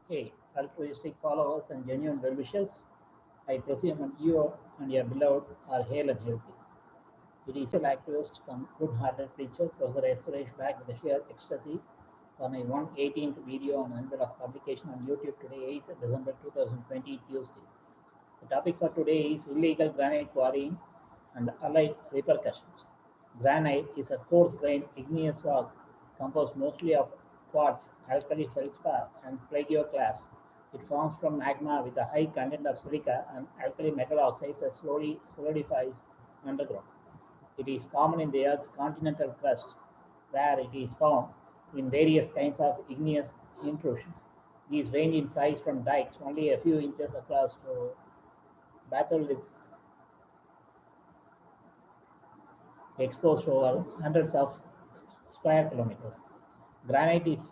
Hey, altruistic followers and genuine well-wishers, I presume you and your beloved are hale and healthy. It is social activist come good-hearted preacher, Professor S. Suresh back with the sheer ecstasy for my 118th video on annual of publication on YouTube today, 8th December 2020, Tuesday. The topic for today is illegal granite quarrying and allied repercussions. Granite is a coarse-grained igneous rock composed mostly of quartz, alkali feldspar, and plagioclase. It forms from magma with a high content of silica and alkali metal oxides that slowly solidifies underground. It is common in the Earth's continental crust, where it is found in various kinds of igneous intrusions. These range in size from dikes only a few inches across to batholiths exposed over hundreds of square kilometers. Granite is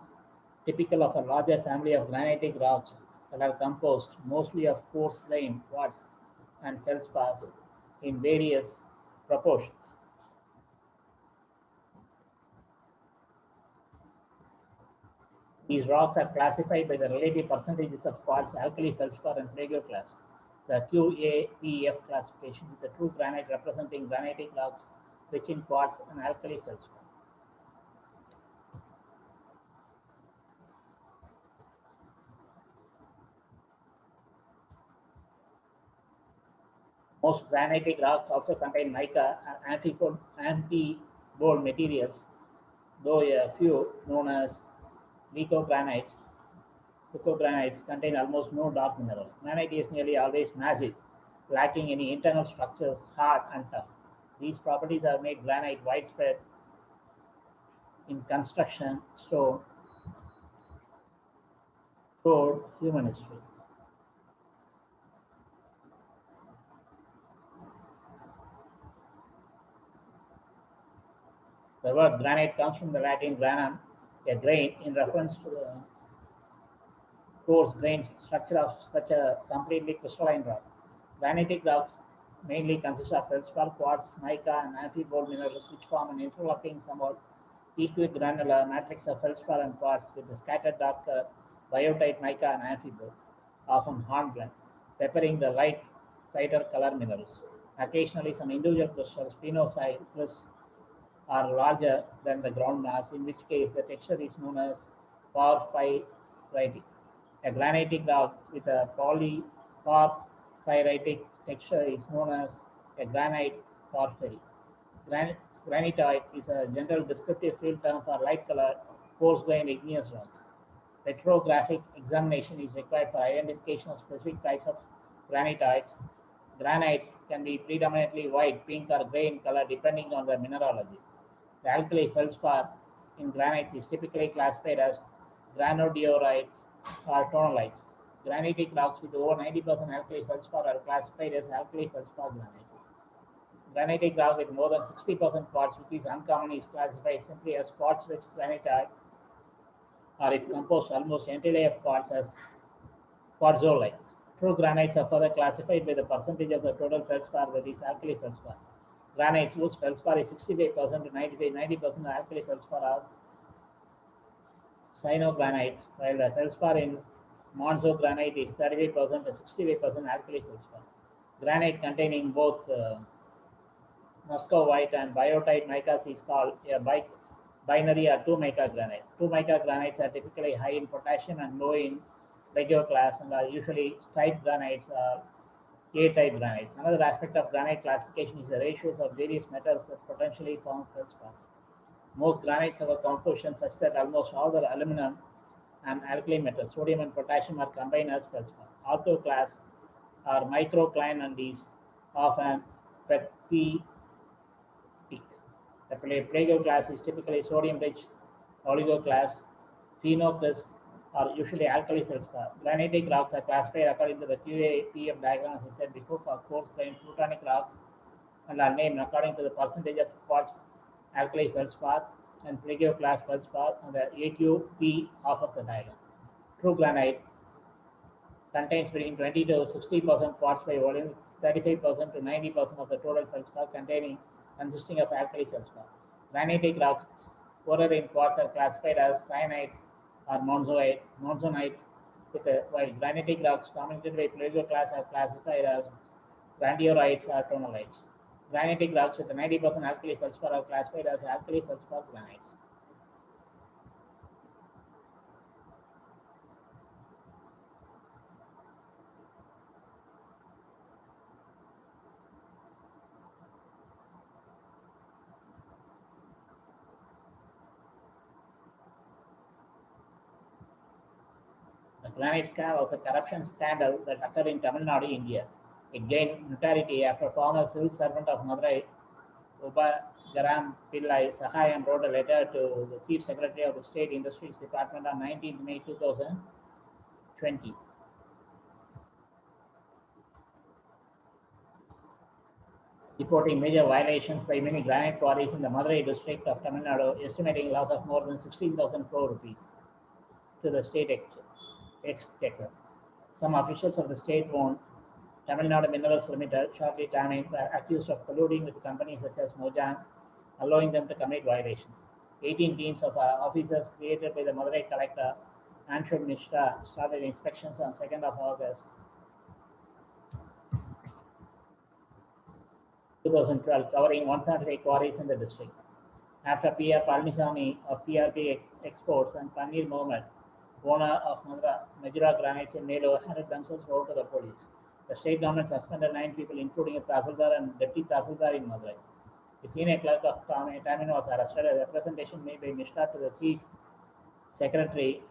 typical of a larger family of granitic rocks that are composed mostly of coarse-grained quartz and feldspars in various proportions. These rocks are classified by the relative percentages of quartz, alkali, feldspar, and plagioclase. The QAPF classification is the true granite representing granitic rocks rich in quartz and alkali feldspar. Most granitic rocks also contain mica and amphibole materials, though a few, known as lithogranites, lithogranites, contain almost no dark minerals. Granite is nearly always massive, lacking any internal structures, hard and tough. These properties have made granite widespread in construction, stone, throughout human history. The word granite comes from the Latin granum, a grain, in reference to the coarse-grained structure of such a completely crystalline rock. Granitic rocks mainly consist of feldspar, quartz, mica, and amphibole minerals, which form an interlocking, somewhat equigranular matrix of feldspar and quartz with a scattered darker biotite mica and amphibole, often hornblende, peppering the lighter color minerals. Occasionally, some individual crystals, phenocylcrystals, are larger than the ground mass, in which case the texture is known as porphyritic. A granitic rock with a polyporphyritic texture is known as a granite porphyry. Granitoid is a general descriptive field term for light-colored, coarse-grained igneous rocks. Petrographic examination is required for identification of specific types of granitoids. Granites can be predominantly white, pink, or gray in color depending on the mineralogy. The alkali feldspar in granites is typically classified as granodiorites or tonalites. Granitic rocks with over 90% alkali feldspar are classified as alkali feldspar granites. Granitic rock with more than 60% quartz, which is uncommon, is classified simply as quartz-rich granite, or if composed almost entirely of quartz, as quartzolite. True granites are further classified by the percentage of the total feldspar, that is alkali feldspar. Granites whose feldspar is 65% to 90% of alkali feldspar are cyanogranites, while the feldspar in monzogranite is 35% to 65% alkali feldspar. Granite containing both muscovite and biotite micas is called a binary or two mica granite. Two mica granites are typically high in potassium and low in plagioclase and are usually striped granites or A-type granites. Another aspect of granite classification is the ratios of various metals that potentially form feldspars. Most granites have a composition such that almost all the aluminum and alkali metals, sodium and potassium, are combined as feldspar. Orthoclase or microcline and is of an pethitic. The plagioclase is typically sodium-rich oligoclase. Phenocrysts are usually alkali feldspar. Granitic rocks are classified according to the QAPF diagram, as I said before, for coarse-grained plutonic rocks, and are named according to the percentage of quartz, alkali feldspar, and plagioclase feldspar on the AQP half of the diagram. True granite contains between 20 to 60% quartz by volume, 35% to 90% of the total feldspar consisting of alkali feldspar. Granitic rocks poorer in quartz are classified as cyanites or monzonites. while granitic rocks dominated by pleasure class are classified as grandiorites or tonalites. Granitic rocks with 90% alkali feldspar are classified as alkali feldspar granites. The granite scam was a corruption scandal that occurred in Tamil Nadu, India. It gained notoriety after former civil servant of Madurai, Ubagaram Pillai Sahayam, wrote a letter to the Chief Secretary of the State Industries Department on 19th May 2020, reporting major violations by many granite quarries in the Madurai district of Tamil Nadu, estimating loss of more than 16,000 crore rupees to the state exchequer. Some officials of the state-owned Tamil Nadu Minerals Limited, shortly Tamil, were accused of colluding with companies such as Mojang, allowing them to commit violations. 18 teams of officers created by the Madurai collector Anshul Mishra started inspections on 2nd of August 2012, covering 175 quarries in the district. After P.R. Palanisamy of PRP Exports and Panir Mohammed, owner of Majura Granites in Melo, handed themselves over to the police. The state government suspended 9 people, including a Tahsildar and Deputy Tahsildar in Madurai. The senior clerk of Tamin was arrested. A representation made by Mishra to the Chief Secretary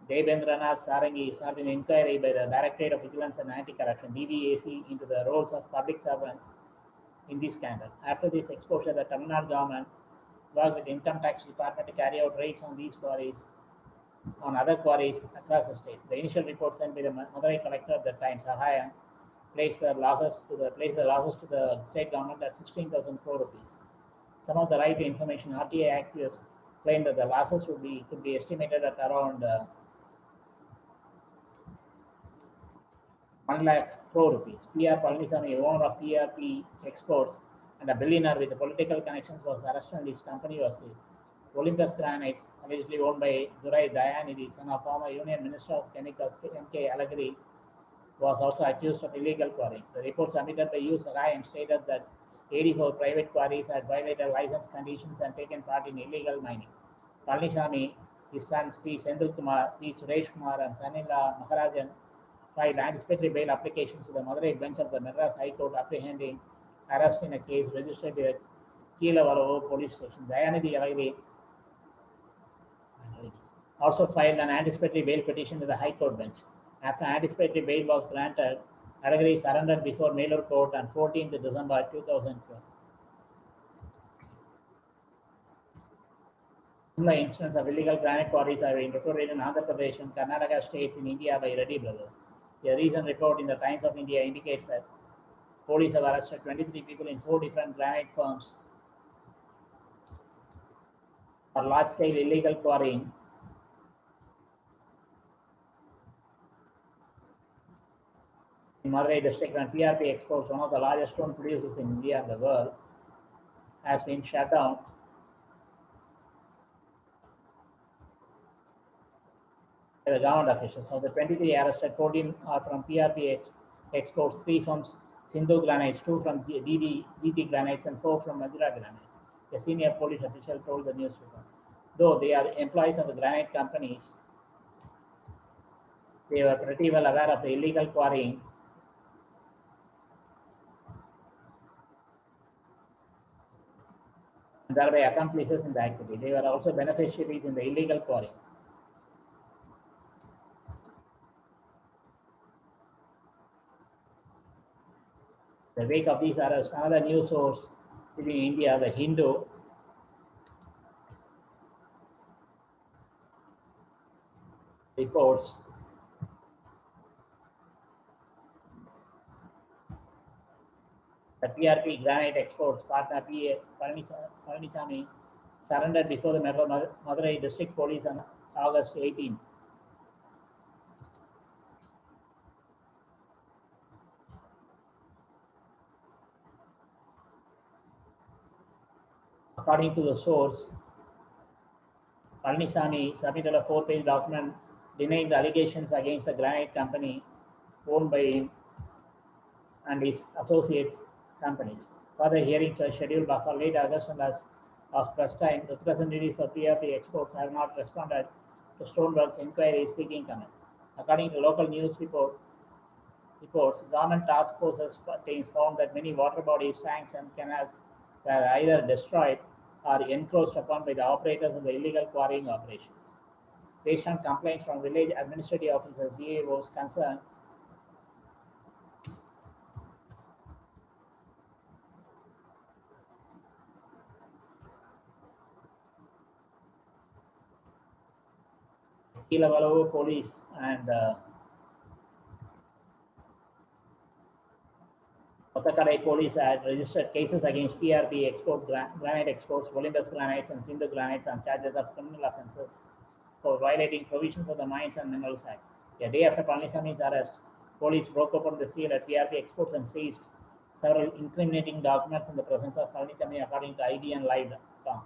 Debendranath Sarangi sought an inquiry by the Directorate of Vigilance and Anti-Corruption (DVAC) into the roles of public servants in this scandal. After this exposure, the Tamil Nadu government worked with the Income Tax Department to carry out raids on these quarries, on other quarries across the state. The initial report sent by the Madurai collector at the time, Sahayam, placed the losses to the state government at 16,000 crore rupees. Some of the right to information RTA activists claimed that the losses could be estimated at around 1 lakh crore rupees. P.R. Palanisamy, owner of PRP Exports and a billionaire with political connections, was arrested and his company was seized. Olympus Granites, allegedly owned by Durai Dayanidhi, son of former Union Minister of Chemicals M.K. Alagiri, was also accused of illegal quarrying. The report submitted by U. Sahayam stated that 84 private quarries had violated license conditions and taken part in illegal mining. Palanisamy, his sons P. Sendil Kumar, P. Suresh Kumar, and son-in-law Maharajan filed anticipatory bail applications to the Madurai bench of the Madras High Court, apprehending arrest in a case registered with Keelavaravu police station. Dayanidhi Alagiri also filed an anticipatory bail petition to the High Court bench. After anticipatory bail was granted, Alagiri surrendered before Melur Court on 14th December 2012. Similar incidents of illegal granite quarries have been reported in Andhra Pradesh and Karnataka states in India by Reddy brothers. A recent report in the Times of India indicates that police have arrested 23 people in 4 different granite firms for large-scale illegal quarrying in Madurai district, and PRP Exports, one of the largest stone producers in India and the world, has been shut down by the government officials. Of the 23 arrested, 14 are from PRP Exports, 3 from Sindhu Granites, 2 from DT Granites, and 4 from Madura Granites. A senior police official told the newspaper. Though they are employees of the granite companies, they were pretty well aware of the illegal quarrying and thereby accomplices in the activity. They were also beneficiaries in the illegal quarrying. The wake of these arrests, another news source within India, the Hindu, reports that PRP Granite Exports partner P. Palanisamy surrendered before the Madurai District Police on August 18th. According to the source, Palanisamy submitted a four-page document denying the allegations against the granite company owned by him and its associates companies. Further hearings are scheduled for late August, and as of press time, representatives for PRP exports have not responded to Stoneworth's inquiry seeking comment. According to local reports, government task forces teams found that many water bodies, tanks, and canals were either destroyed or encroached upon by the operators of the illegal quarrying operations. Based on complaints from village administrative officers, VAOs concerned, Kilavalo police and Kottakkadai police had registered cases against PRP granite exports, Olympus granites, and Sindhu granites on charges of criminal offences for violating provisions of the Mines and Minerals Act. A day after Palanisamy's arrest, police broke open the seal at PRP exports and seized several incriminating documents in the presence of Palanisamy, according to IBN Live.com,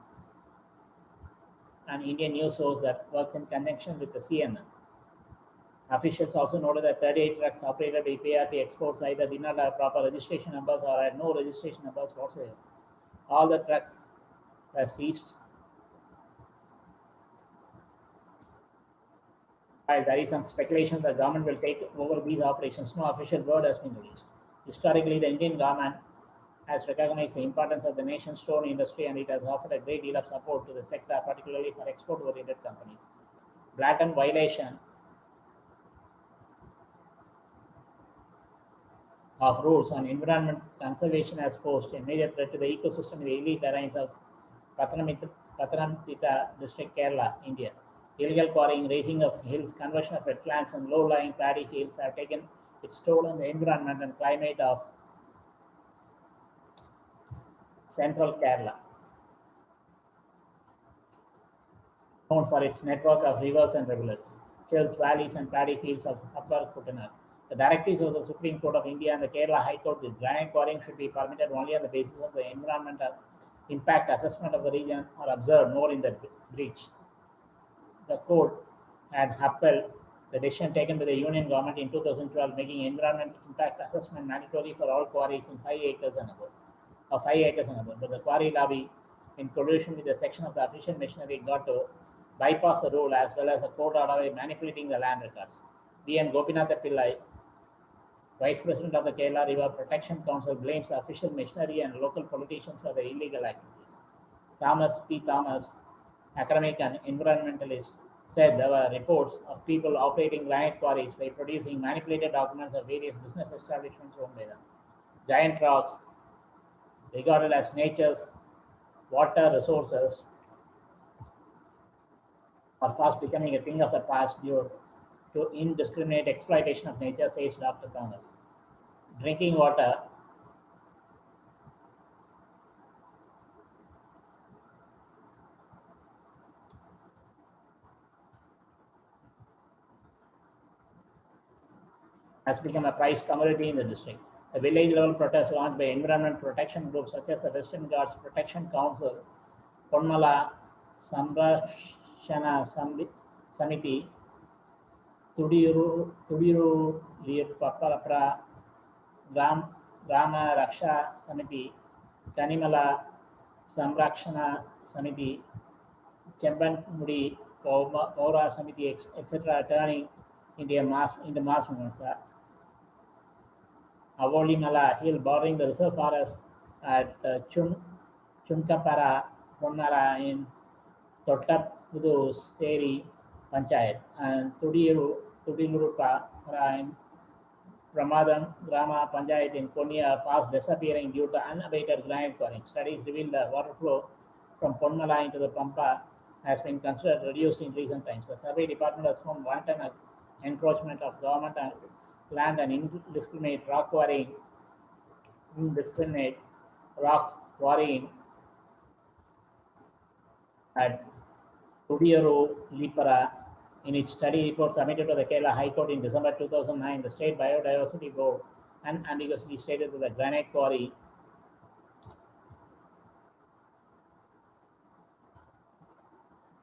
an Indian news source that works in conjunction with the CNN. Officials also noted that 38 trucks operated by PRP exports either did not have proper registration numbers or had no registration numbers whatsoever. All the trucks were seized. While there is some speculation that the government will take over these operations, no official word has been released. Historically, the Indian government has recognized the importance of the nation's stone industry, and it has offered a great deal of support to the sector, particularly for export-oriented companies. Blatant violation of rules on environment conservation has posed a major threat to the ecosystem in the hilly terrains of Pathanamthitta district, Kerala, India. Illegal quarrying, raising of hills, conversion of wetlands, and low-lying paddy fields have taken its toll on the environment and climate of central Kerala, known for its network of rivers and rivulets, hills, valleys, and paddy fields of Upper Kuttanad. The directives of the Supreme Court of India and the Kerala High Court that granite quarrying should be permitted only on the basis of the environmental impact assessment of the region or observed more in the breach. The court had upheld the decision taken by the Union government in 2012, making environment impact assessment mandatory for all quarries in 5 acres and above. But the quarry lobby, in collusion with the section of the official machinery, got to bypass the rule as well as the court order by manipulating the land records. B.N. Gopinatha Pillai, Vice President of the Kerala River Protection Council, blames the official machinery and local politicians for the illegal activities. Thomas P. Thomas, academic and environmentalist, said there were reports of people operating granite quarries by producing manipulated documents of various business establishments owned by them. Giant rocks, regarded as nature's water resources, are fast becoming a thing of the past due to indiscriminate exploitation of nature, says Dr. Thomas. Drinking water has become a prized commodity in the district. A village level protest launched by environment protection groups such as the Western Ghats Protection Council, Ponmala Samrakshana Samiti, Tudiru Lirpapapra, Grama Raksha Samiti, Kanimala Samrakshana Samiti, Chembanmudi Paura Samiti, etc., turning into mass movements. Avolimala Hill, bordering the reserve forest at Chunkapara, Ponmala in Tottapudu Seri Panchayat, and Tudilurupa in Pramadam Grama Panchayat in Konya are fast disappearing due to unabated granite quarrying. Studies reveal the water flow from Ponmala into the Pampa has been considered reduced in recent times. The survey department has found wanton encroachment of government land and indiscriminate rock quarrying at Tudiru Lipara. In its study report submitted to the Kerala High Court in December 2009, the State Biodiversity Board unambiguously stated that the granite quarry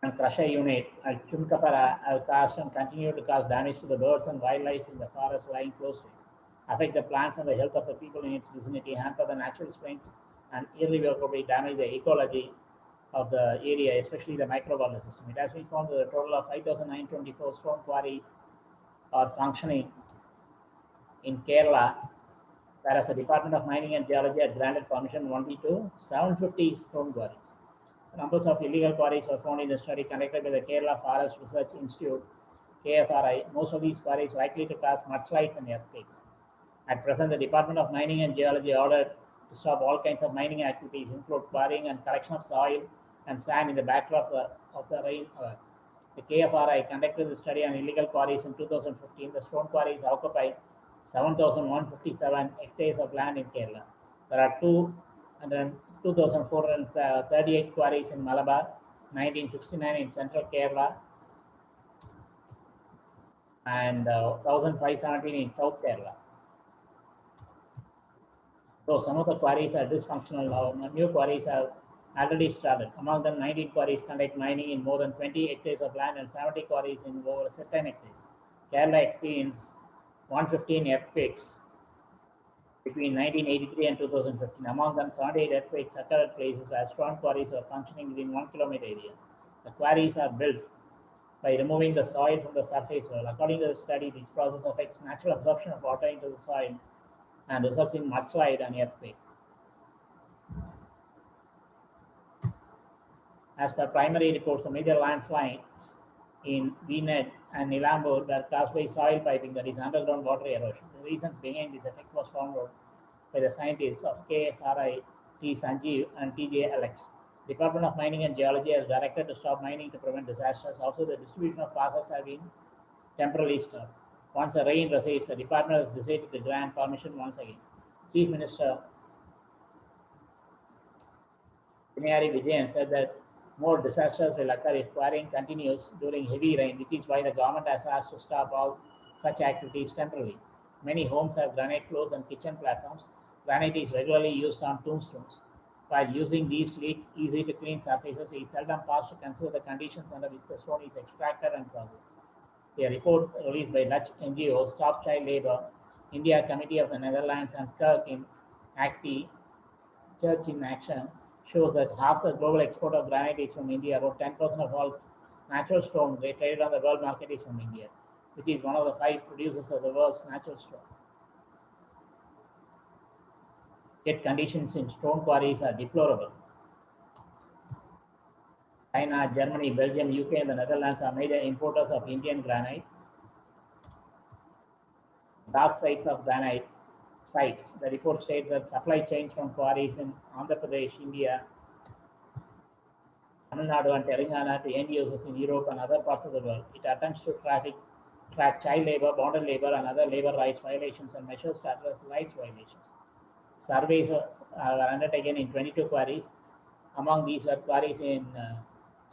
and crusher unit at Chumkapara have caused and continue to cause damage to the birds and wildlife in the forest lying close to it, affect the plants and the health of the people in its vicinity, hamper the natural springs, and irrevocably damage the ecology of the area, especially the microbial system. It has been found that a total of 5,924 stone quarries are functioning in Kerala, whereas the Department of Mining and Geology had granted permission only to 750 stone quarries. Numbers of illegal quarries were found in a study conducted by the Kerala Forest Research Institute (KFRI). Most of these quarries likely to cause mudslides and earthquakes. At present, the Department of Mining and Geology ordered to stop all kinds of mining activities, including quarrying and collection of soil and sand in the backdrop of the rain. The KFRI conducted the study on illegal quarries in 2015. The stone quarries occupy 7,157 hectares of land in Kerala. There are 2,438 quarries in Malabar, 1969 in central Kerala, and 1,517 in South Kerala. So some of the quarries are dysfunctional now. New quarries have already started. Among them, 19 quarries conduct mining in more than 20 hectares of land and 70 quarries in over 10 hectares. Kerala experienced 115 earthquakes between 1983 and 2015. Among them, 78 earthquakes occurred at places where strong quarries were functioning within 1 kilometer area. The quarries are built by removing the soil from the surface wall. According to the study, this process affects natural absorption of water into the soil and results in mudslide and earthquake. As per primary reports, the major landslides in Vined and Nilambur were caused by soil piping, that is underground water erosion. The reasons behind this effect was found out by the scientists of KFRI, T. Sanjeev and TJ Alex. Department of Mining and Geology has directed to stop mining to prevent disasters. Also, the distribution of passes have been temporarily stopped. Once the rain recedes, the department has decided to grant permission once again. Chief Minister Pinayari Vijayan said that more disasters will occur if quarrying continues during heavy rain, which is why the government has asked to stop all such activities temporarily. Many homes have granite floors and kitchen platforms. Granite is regularly used on tombstones. While using these sleek, easy to clean surfaces, it is seldom paused to consider the conditions under which the stone is extracted and processed. A report released by Dutch NGO Stop Child Labour, India Committee of the Netherlands, and Kirk in Acti, Church in Action, shows that half the global export of granite is from India. About 10% of all natural stone traded on the world market is from India, which is one of the 5 producers of the world's natural stone. Yet conditions in stone quarries are deplorable. China, Germany, Belgium, UK, and the Netherlands are major importers of Indian granite. Dark sites of granite sites. The report states that supply chains from quarries in Andhra Pradesh, India, Tamil Nadu, and Telangana to end users in Europe and other parts of the world. It attempts to track child labor, bonded labor, and other labor rights violations and measures to address rights violations. Surveys were undertaken in 22 quarries. Among these were quarries in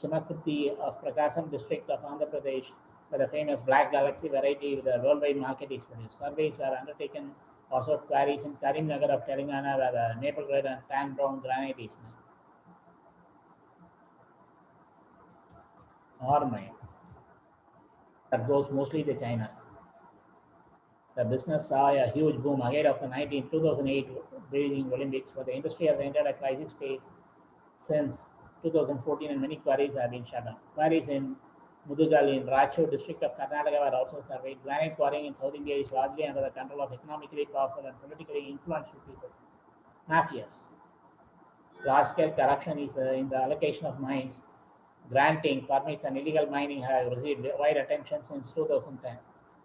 Chimakurti of Prakasam district of Andhra Pradesh, where the famous Black Galaxy variety with the worldwide market is produced. Surveys were undertaken also at quarries in Karimnagar of Telangana, where the maple red and tan brown granite is mined. Ore mine that goes mostly to China. The business saw a huge boom ahead of the 2008 Beijing Olympics, but the industry has entered a crisis phase since 2014, and many quarries have been shut down. Quarries in Mudugal in Rachur district of Karnataka were also surveyed. Granite quarrying in South India is largely under the control of economically powerful and politically influential people. Mafias. Large-scale corruption is in the allocation of mines. Granting permits and illegal mining have received wide attention since 2010.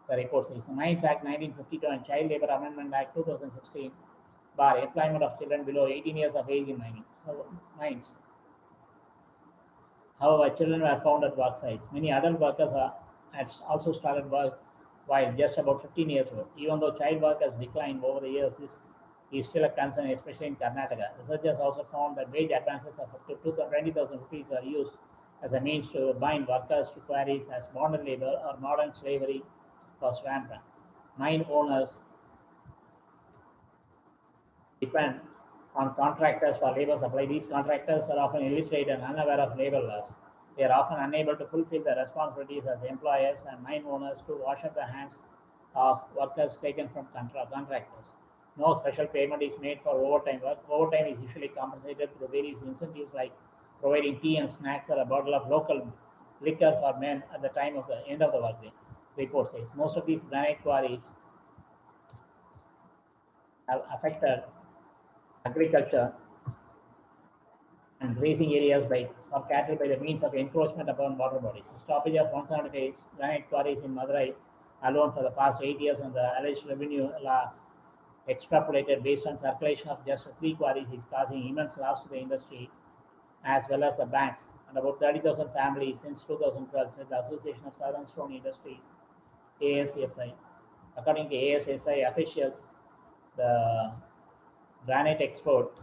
The report says the Mines Act 1952 and Child Labour Amendment Act 2016 bar employment of children below 18 years of age in mines. However, children were found at work sites. Many adult workers had also started work while just about 15 years old. Even though child work has declined over the years, this is still a concern, especially in Karnataka. Researchers also found that wage advances of up to 20,000 rupees were used as a means to bind workers to quarries as bonded labor or modern slavery was rampant. Mine owners depend on contractors for labor supply. These contractors are often illiterate and unaware of labor laws. They are often unable to fulfill their responsibilities as employers and mine owners to wash up the hands of workers taken from contractors. No special payment is made for overtime work. Overtime is usually compensated through various incentives like providing tea and snacks or a bottle of local liquor for men at the time of the end of the workday. Report says most of these granite quarries have affected agriculture and grazing areas for cattle by the means of encroachment upon water bodies. The stoppage of 175 granite quarries in Madurai alone for the past 8 years and the alleged revenue loss extrapolated based on circulation of just three quarries is causing immense loss to the industry as well as the banks and about 30,000 families since 2012, said the Association of Southern Stone Industries, ASSI. According to ASSI officials, the granite export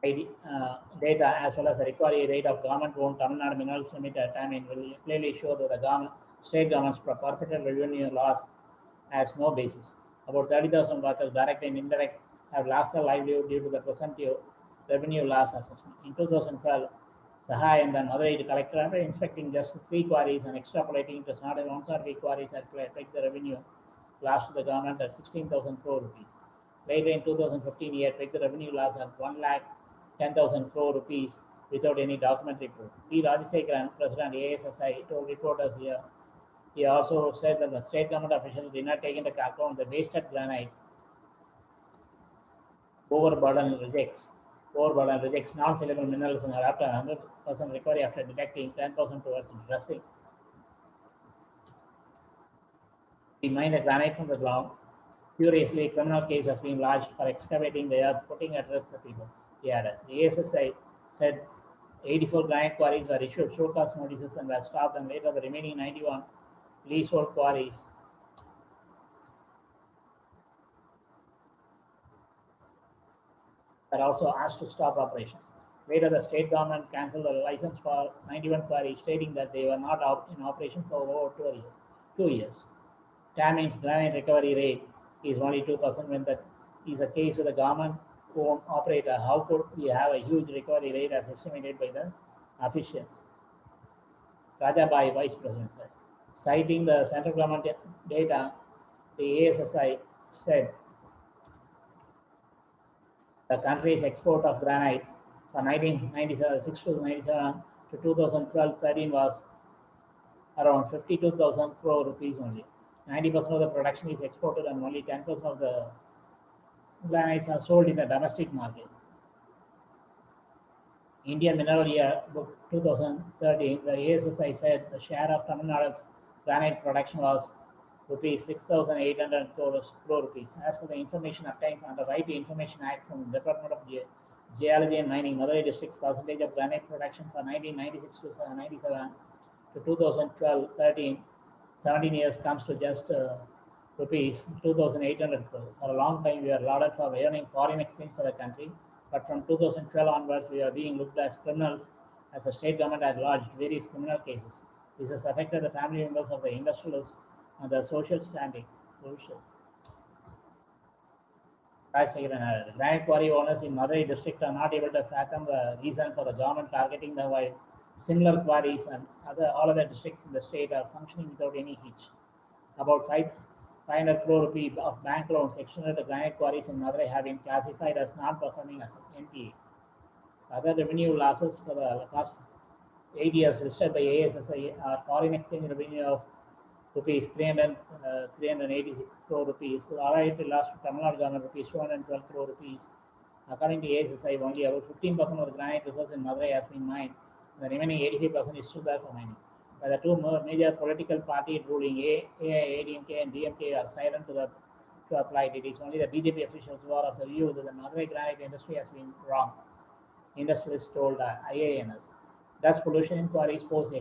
data as well as the recovery rate of government-owned Tamil Nadu Minerals Limited will clearly show that the state government's perpetual revenue loss has no basis. About 30,000 workers, direct and indirect, have lost their livelihood due to the presumptive revenue loss assessment. In 2012, Sahai and the Madurai collector, after inspecting just three quarries and extrapolating to 173 quarries, had pegged the revenue loss to the government at 16,000 crore rupees. Later in 2015, he had pegged the revenue loss at 1 lakh 10,000 crore rupees without any documentary proof. P. Rajasekharan, President ASSI, told reporters here. He also said that the state government officials did not take into account the wasted granite overburden rejects non-saleable minerals and are after 100% recovery after deducting 10% towards dressing. We mine the granite from the ground. Curiously, a criminal case has been lodged for excavating the earth, putting at risk the people. He added. The ASSI said 84 granite quarries were issued show cause notices and were stopped, and later the remaining 91 leasehold quarries were also asked to stop operations. Later, the state government cancelled the license for 91 quarries, stating that they were not in operation for over 2 years. Tamin's granite recovery rate is only 2% when that is the case with a government-owned operator. How could we have a huge recovery rate as estimated by the officials? Rajabai, Vice President, said. Citing the central government data, the ASSI said the country's export of granite from 1996 to 97 to 2012-13 was around 52,000 crore rupees only. 90% of the production is exported and only 10% of the granites are sold in the domestic market. Indian Mineral Year Book 2013, the ASSI said the share of Tamil Nadu's granite production was rupees 6,800 crore rupees. As per the information obtained under Right to Information Act from the Department of Geology and Mining, Madurai district's percentage of granite production for 1996 to 97 to 2012-13, 17 years comes to just rupees 2,800 crore. For a long time, we were lauded for earning foreign exchange for the country, but from 2012 onwards, we are being looked as criminals as the state government has lodged various criminal cases. This has affected the family members of the industrialists and the social standing. The granite quarry owners in Madurai district are not able to fathom the reason for the government targeting them, while similar quarries and all other districts in the state are functioning without any hitch. About 500 crore rupees of bank loans extended to granite quarries in Madurai have been classified as non-performing as NPA. Other revenue losses for the past 8 years listed by ASSI are foreign exchange revenue of rupees 386 crore rupees, royalty loss to Tamil Nadu government rupees 212 crore rupees. According to ASSI, only about 15% of the granite resource in Madurai has been mined. The remaining 85% is still there for mining. But the two major political parties ruling AIADMK and DMK are silent to apply it. It is only the BJP officials who are of the view that the Madurai granite industry has been wrong. Industrialists told IANS. Dust pollution in quarries pose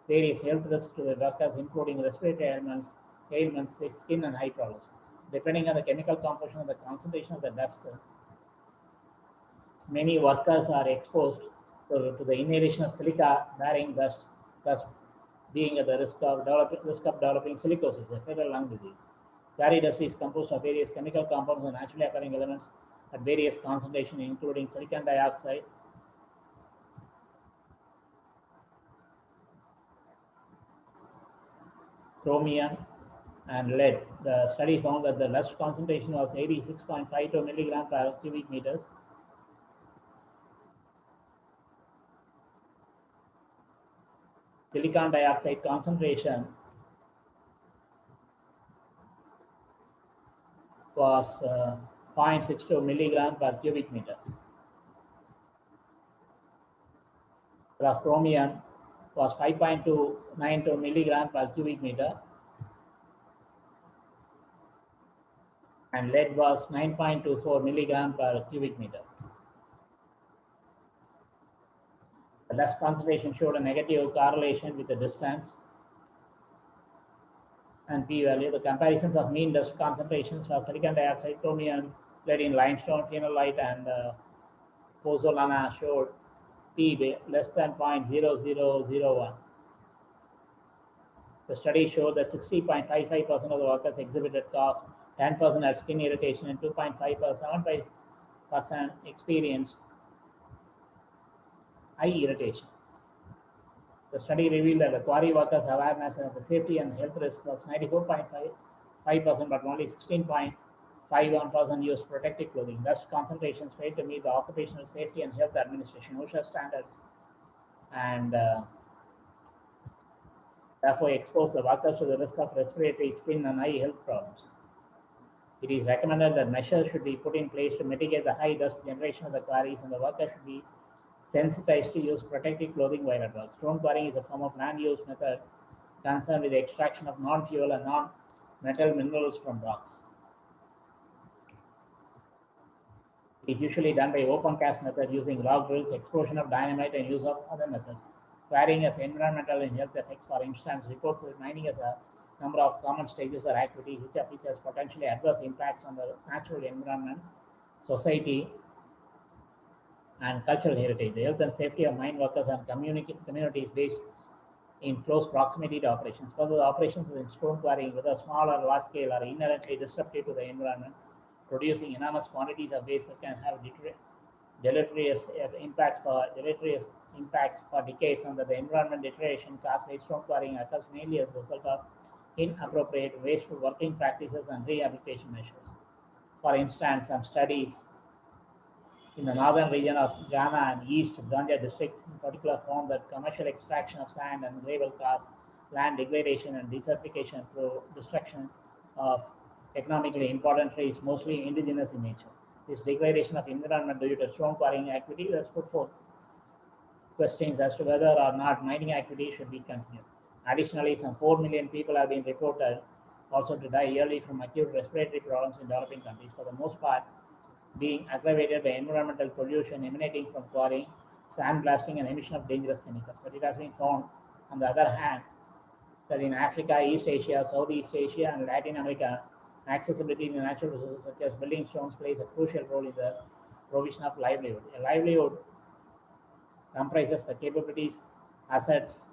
various health risks to the workers, including respiratory ailments, skin and eye problems. Depending on the chemical composition and the concentration of the dust, many workers are exposed to the inhalation of silica-bearing dust, thus being at the risk of developing silicosis, a fatal lung disease. Quarry dust is composed of various chemical compounds and naturally occurring elements at various concentrations, including silicon dioxide, chromium, and lead. The study found that the dust concentration was 86.52 milligram per cubic meters. Silicon dioxide concentration was 0.62 milligram per cubic meter. The chromium was 5.292 milligram per cubic meter, and lead was 9.24 milligram per cubic meter. The dust concentration showed a negative correlation with the distance and p-value. The comparisons of mean dust concentrations for silicon dioxide, chromium, lead in limestone, phenolite, and pozzolana showed p less than 0.0001. The study showed that 60.55% of the workers exhibited cough, 10% had skin irritation, and 2.5% experienced eye irritation. The study revealed that the quarry workers' awareness of the safety and health risk was 94.55%, but only 16.51% used protective clothing. Dust concentrations failed to meet the Occupational Safety and Health Administration (OSHA) standards, and therefore expose the workers to the risk of respiratory, skin, and eye health problems. It is recommended that measures should be put in place to mitigate the high dust generation of the quarries, and the workers should be sensitized to use protective clothing while at work. Stone quarrying is a form of land-use method concerned with the extraction of non-fuel and non-metal minerals from rocks. It is usually done by open cast method using rock drills, explosion of dynamite, and use of other methods. Quarrying has environmental and health effects. For instance, reports that mining has a number of common stages or activities, each of which has potentially adverse impacts on the natural environment, society, and cultural heritage. The health and safety of mine workers and communities based in close proximity to operations. Further, the operations in stone quarrying, whether small or large scale, are inherently disruptive to the environment, producing enormous quantities of waste that can have deleterious impacts for decades, and that the environment deterioration caused by stone quarrying occurs mainly as a result of inappropriate, wasteful working practices and rehabilitation measures. For instance, some studies in the northern region of Ghana and East Ganja district in particular found that commercial extraction of sand and gravel caused land degradation and desertification through destruction of economically important trees, mostly indigenous in nature. This degradation of environment due to stone quarrying activity has put forth questions as to whether or not mining activity should be continued. Additionally, some 4 million people have been reported also to die yearly from acute respiratory problems in developing countries, for the most part being aggravated by environmental pollution emanating from quarrying, sandblasting, and emission of dangerous chemicals. But it has been found, on the other hand, that in Africa, East Asia, Southeast Asia, and Latin America, accessibility to natural resources such as building stones plays a crucial role in the provision of livelihood. A livelihood comprises the capabilities, assets,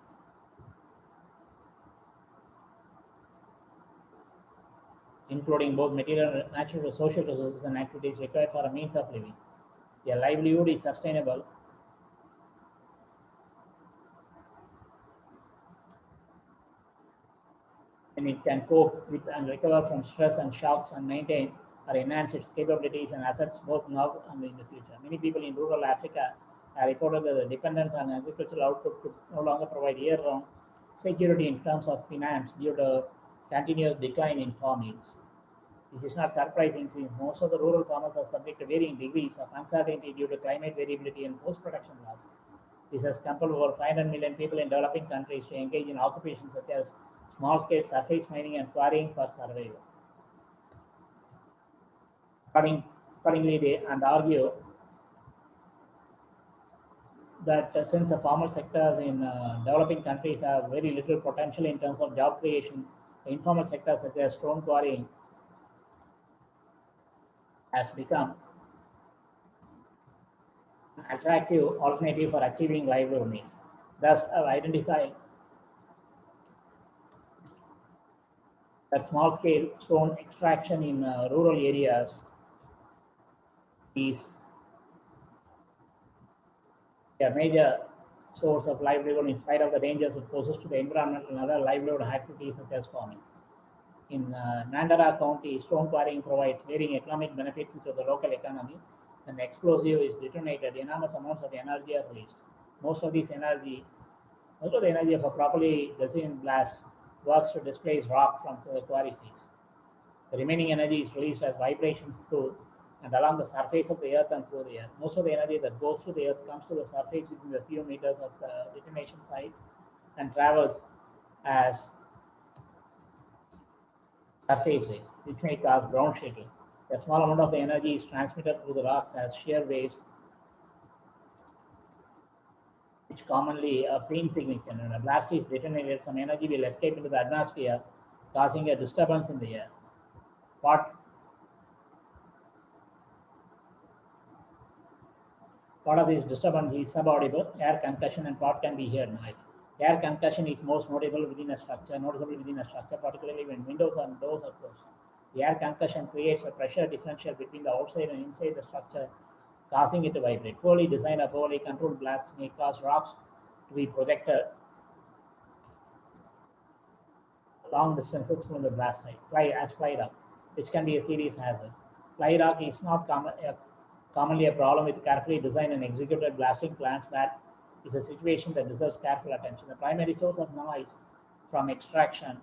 including both material, natural, social resources, and activities required for a means of living. A livelihood is sustainable and it can cope with and recover from stress and shocks and maintain or enhance its capabilities and assets both now and in the future. Many people in rural Africa have reported that the dependence on agricultural output could no longer provide year-round security in terms of finance due to continuous decline in farm yields. This is not surprising since most of the rural farmers are subject to varying degrees of uncertainty due to climate variability and post-production loss. This has compelled over 500 million people in developing countries to engage in occupations such as small-scale surface mining and quarrying for survival. Accordingly, they argue that since the formal sectors in developing countries have very little potential in terms of job creation, the informal sectors such as stone quarrying has become an attractive alternative for achieving livelihood needs. Thus, I've identified that small-scale stone extraction in rural areas is a major source of livelihood in spite of the dangers it poses to the environment and other livelihood activities such as farming. In Mandara County, stone quarrying provides varying economic benefits to the local economy. When the explosive is detonated, enormous amounts of energy are released. Most of this energy, Most of the energy of a properly designed blast works to displace rock from the quarry face. The remaining energy is released as vibrations through and along the surface of the earth and through the air. Most of the energy that goes to the earth comes to the surface within a few meters of the detonation site and travels as surface waves, which may cause ground shaking. A small amount of the energy is transmitted through the rocks as shear waves, which commonly are insignificant. When a blast is detonated, some energy will escape into the atmosphere, causing a disturbance in the air. Part, part of this disturbance is subaudible, air concussion, and part can be heard noise. Air concussion is most noticeable within a structure, particularly when windows and doors are closed. The air concussion creates a pressure differential between the outside and inside the structure, causing it to vibrate. Poorly designed or poorly controlled blasts may cause rocks to be projected long distances from the blast site, fly rock, which can be a serious hazard. Fly rock is not commonly a problem with carefully designed and executed blasting plants, but is a situation that deserves careful attention. The primary source of noise from extraction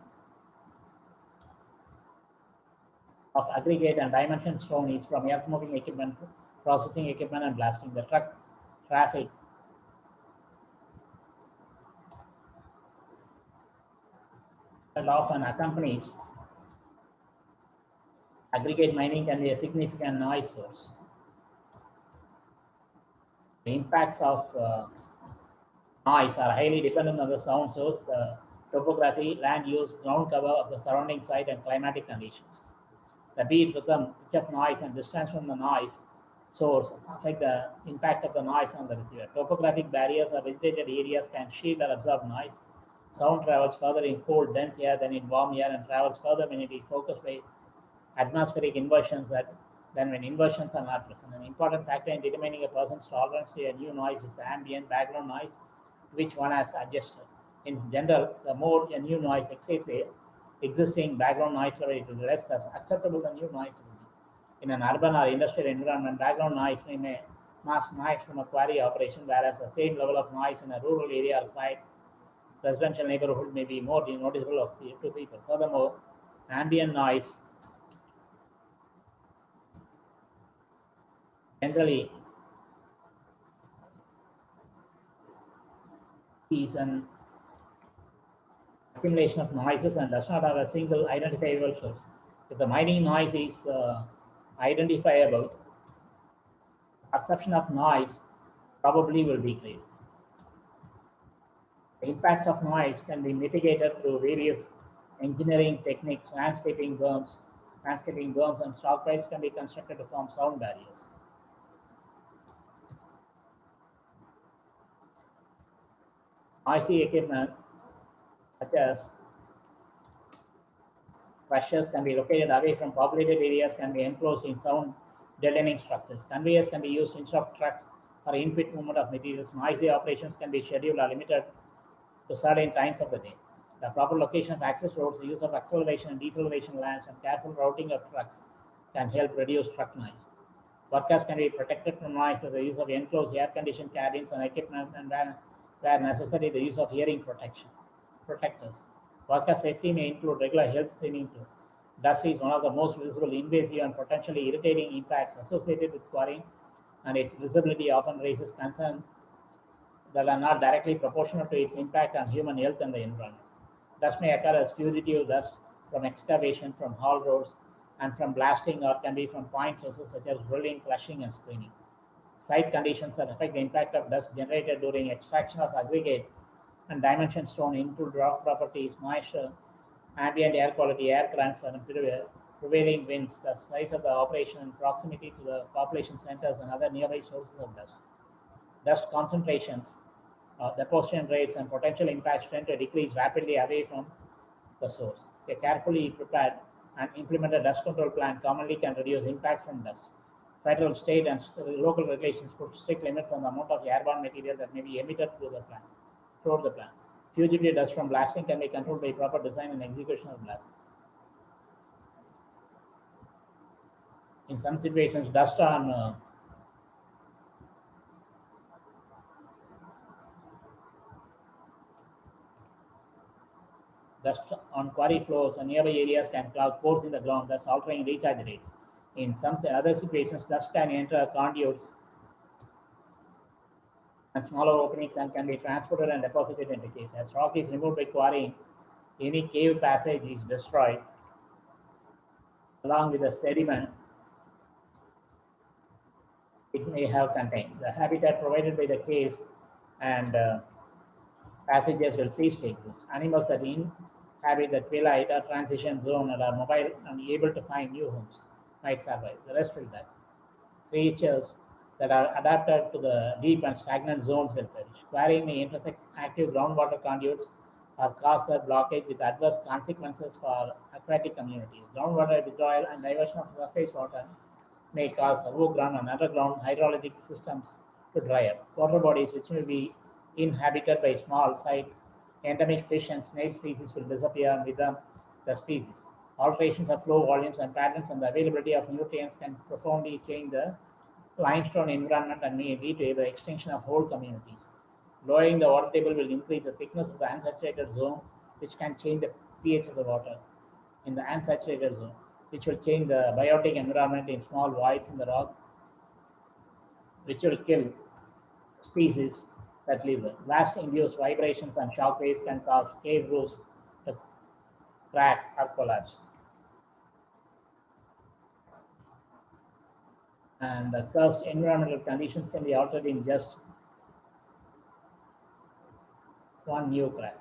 of aggregate and dimension stone is from earth moving equipment, processing equipment, and blasting. The truck traffic that often accompanies aggregate mining can be a significant noise source. The impacts of noise are highly dependent on the sound source, the topography, land use, ground cover of the surrounding site, and climatic conditions. The beat, rhythm, pitch of noise, and distance from the noise source affect the impact of the noise on the receiver. Topographic barriers or vegetated areas can shield or absorb noise. Sound travels further in cold, dense air than in warm air and travels further when it is focused by atmospheric inversions than when inversions are not present. An important factor in determining a person's tolerance to a new noise is the ambient background noise to which one has adjusted. In general, the more a new noise exceeds the existing background noise level, it will be less acceptable the new noise will be. In an urban or industrial environment, background noise may mask noise from a quarry operation, whereas the same level of noise in a rural area or quiet residential neighborhood may be more noticeable to people. Furthermore, ambient noise generally is an accumulation of noises and does not have a single identifiable source. If the mining noise is identifiable, perception of noise probably will be great. The impacts of noise can be mitigated through various engineering techniques. Landscaping berms, and stockpiles can be constructed to form sound barriers. Noisy equipment such as crushers can be located away from populated areas, can be enclosed in sound deadening structures. Conveyors can be used instead of trucks for in-pit movement of materials. Noisy operations can be scheduled or limited to certain times of the day. The proper location of access roads, the use of acceleration and deceleration lanes, and careful routing of trucks can help reduce truck noise. Workers can be protected from noise through the use of enclosed air-conditioned cabins and equipment, and where necessary, the use of hearing protectors. Worker safety may include regular health screening too. Dust is one of the most visible, invasive, and potentially irritating impacts associated with quarrying, and its visibility often raises concerns that are not directly proportional to its impact on human health and the environment. Dust may occur as fugitive dust from excavation, from haul roads, and from blasting, or can be from point sources such as drilling, crushing, and screening. Site conditions that affect the impact of dust generated during extraction of aggregate and dimension stone include rock properties, moisture, ambient air quality, air currents, and prevailing winds, the size of the operation, and proximity to the population centers and other nearby sources of dust. Dust concentrations, deposition rates, and potential impacts tend to decrease rapidly away from the source. A carefully prepared and implemented dust control plan commonly can reduce impact from dust. Federal, state, and local regulations put strict limits on the amount of airborne material that may be emitted throughout the plant. Fugitive dust from blasting can be controlled by proper design and execution of blasts. In some situations, dust on quarry floors and nearby areas can clog pores in the ground, thus altering recharge rates. In some other situations, dust can enter conduits and smaller openings and can be transported and deposited into caves. As rock is removed by quarrying, any cave passage is destroyed along with the sediment it may have contained. The habitat provided by the caves and passages will cease to exist. Animals that inhabit the twilight or transition zone and are mobile and able to find new homes might survive. The rest will die. Creatures that are adapted to the deep and stagnant zones will perish. Quarrying may intersect active groundwater conduits or cause their blockage with adverse consequences for aquatic communities. Groundwater withdrawal and diversion of surface water may cause overground and underground hydrologic systems to dry up. Water bodies which may be inhabited by small site endemic fish and snake species will disappear, and with them the species. Alterations of flow volumes and patterns and the availability of nutrients can profoundly change the limestone environment and may lead to the extinction of whole communities. Lowering the water table will increase the thickness of the unsaturated zone, which can change the pH of the water in the unsaturated zone, which will change the biotic environment in small voids in the rock, which will kill species that live there. Blast-induced vibrations and shock waves can cause cave roofs to crack or collapse. And the cursed environmental conditions can be altered in just one new crack.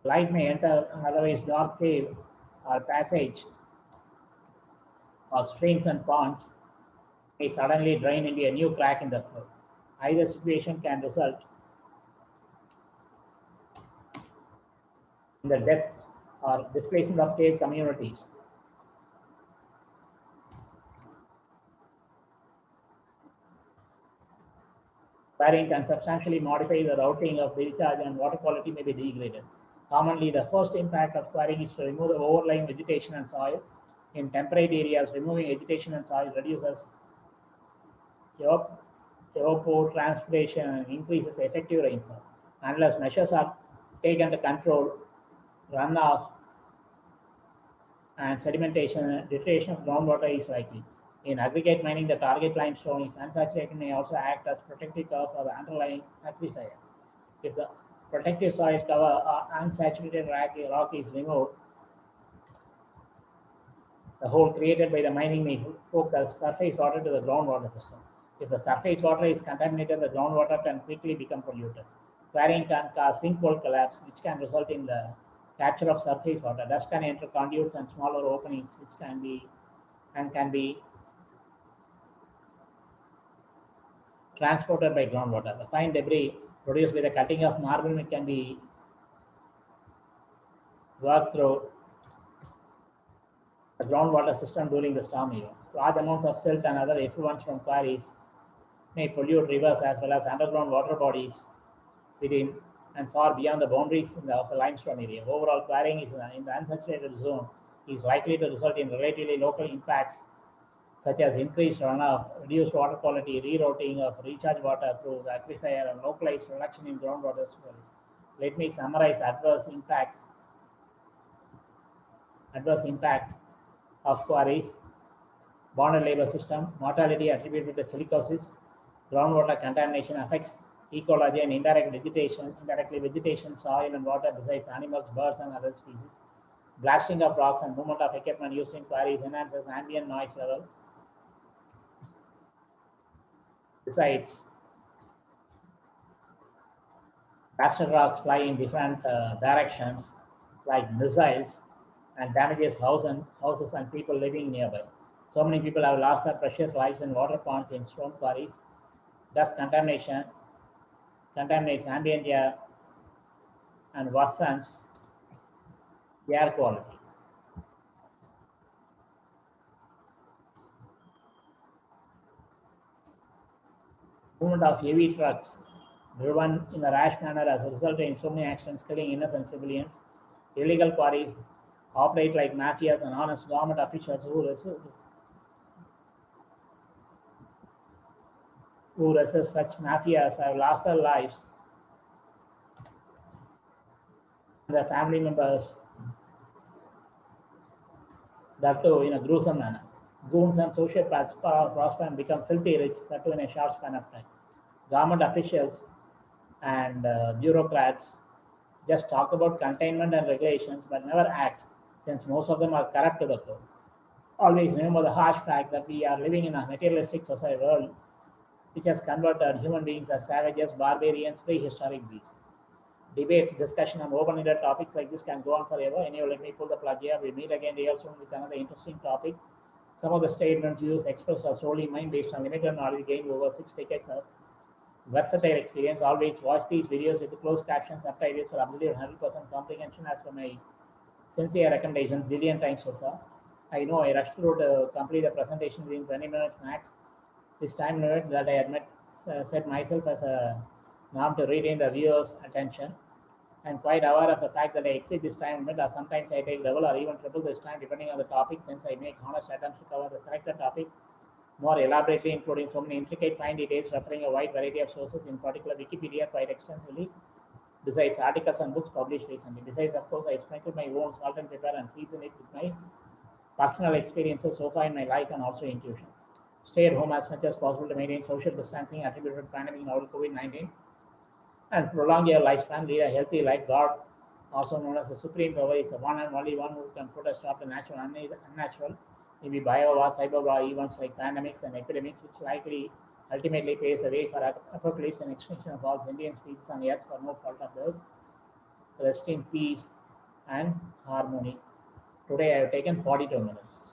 Light may enter an otherwise dark cave or passage, or streams and ponds may suddenly drain into a new crack in the floor. Either situation can result in the death or displacement of cave communities. Quarrying can substantially modify the routing of discharge and water quality may be degraded. Commonly, the first impact of quarrying is to remove the overlying vegetation and soil. In temperate areas, removing vegetation and soil reduces evapotranspiration and increases effective rainfall. Unless measures are taken to control runoff and sedimentation, deterioration of groundwater is likely. In aggregate mining, the target limestone, if unsaturated, may also act as protective cover for the underlying aquifer. If the protective soil cover or unsaturated rock is removed, the hole created by the mining may focus surface water to the groundwater system. If the surface water is contaminated, the groundwater can quickly become polluted. Quarrying can cause sinkhole collapse, which can result in the capture of surface water. Dust can enter conduits and smaller openings, which can be transported by groundwater. The fine debris produced by the cutting of marble can be worked through the groundwater system during the storm events. Large amounts of silt and other effluents from quarries may pollute rivers as well as underground water bodies within and far beyond the boundaries of the limestone area. Overall, quarrying in the unsaturated zone is likely to result in relatively local impacts such as increased runoff, reduced water quality, rerouting of recharge water through the aquifer, and localized reduction in groundwater storage. Let me summarize adverse impact of quarries: bonded labor system, mortality attributed to silicosis, groundwater contamination affects ecology and indirectly vegetation, soil and water besides animals, birds and other species. Blasting of rocks and movement of equipment used in quarries enhances ambient noise level. Besides, blasted rocks fly in different directions like missiles and damages houses and people living nearby. So many people have lost their precious lives in water ponds in stone quarries. Dust contamination contaminates ambient air and worsens air quality. Movement of heavy trucks driven in a rash manner has resulted in so many accidents killing innocent civilians. Illegal quarries operate like mafias, and honest government officials who resist such mafias have lost their lives, and their family members, that too in a gruesome manner. Goons and sociopaths prosper and become filthy rich, that too in a short span of time. Government officials and bureaucrats just talk about containment and regulations but never act, since most of them are corrupt to the core. Always remember the harsh fact that we are living in a materialistic society world which has converted human beings as savages, barbarians, prehistoric beasts. Debates, discussion, and open-ended topics like this can go on forever. Anyway, let me pull the plug here. We meet again real soon with another interesting topic. Some of the statements used expressed are solely mine based on limited knowledge gained over 6 decades of versatile experience. Always watch these videos with closed captions, subtitles for absolute 100% comprehension as per my sincere recommendations zillion times so far. I know I rushed through to complete the presentation within 20 minutes max. This time limit that I admit set myself as a norm to retain the viewer's attention. I'm quite aware of the fact that I exceed this time limit, or sometimes I take double or even triple this time depending on the topic, since I make honest attempts to cover the selected topic more elaborately, including so many intricate fine details, referring a wide variety of sources, in particular Wikipedia, quite extensively, besides articles and books published recently. Besides, of course, I sprinkle my own salt and pepper and season it with my personal experiences so far in my life and also intuition. Stay at home as much as possible to maintain social distancing attributed to pandemic novel COVID-19 and prolong your lifespan, lead a healthy life. God, also known as the Supreme Power, is the one and only one who can put a stop to natural and unnatural, maybe bio war, cyber war events like pandemics and epidemics, which likely ultimately paves the way for apocalypse and extinction of all sentient species on Earth for no fault of theirs. Rest in peace and harmony. Today I have taken 42 minutes.